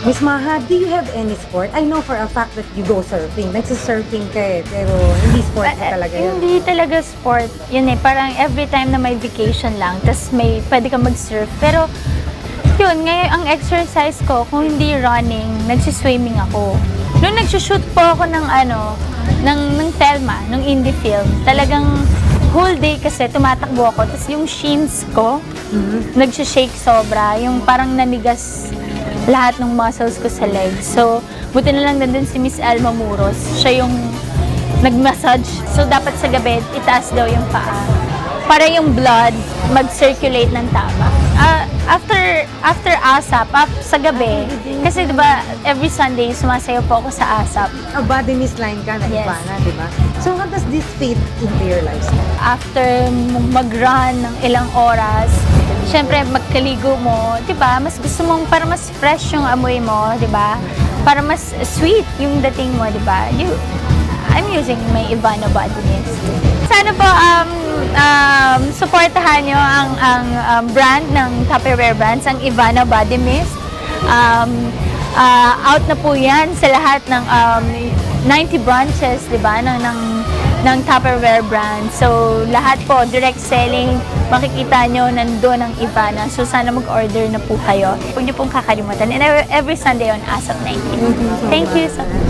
Miss Maha, do you have any sport? I know for a fact that you go surfing. Nagsisurfing ka eh, pero hindi sport ka talaga yun. Hindi talaga sport. Yun eh, parang every time na may vacation lang, tas may pwede ka mag-surf. Pero yun, ngayon ang exercise ko, kung hindi running, nagsiswimming ako. Noong nagsushoot po ako ng ng Telma, ng indie film, talagang whole day kasi tumatakbo ako. Tapos yung shins ko, nagsishake sobra. Yung parang nanigas lahat ng muscles ko sa legs. So, buti na lang nandun si Miss Elma Muros. Siya yung nag-massage. So, dapat sa gabi, itaas daw yung paa. Para yung blood mag-circulate ng tama. After ASAP, sa gabi, kasi diba, every Sunday, sumasayaw po ako sa ASAP. Body miss line ka na iba na, diba? So, how does this fit into your lifestyle? After mag-run ng ilang oras, syempre, magkaligo mo, diba? Mas gusto mong para mas fresh yung amoy mo, diba? Para mas sweet yung dating mo, diba? I'm using my Ivana Body Mist. Sana po, supportahan nyo ang brand ng Tupperware brands, ang Ivana Body Mist. Out na po yan sa lahat ng 90 branches, diba? Ng Tupperware brand. So, lahat po, direct selling, makikita nyo nandun ang Ivana. So, sana mag-order na po kayo. Huwag nyo pong kakalimutan. And every Sunday on ASAP 19. Thank you so much.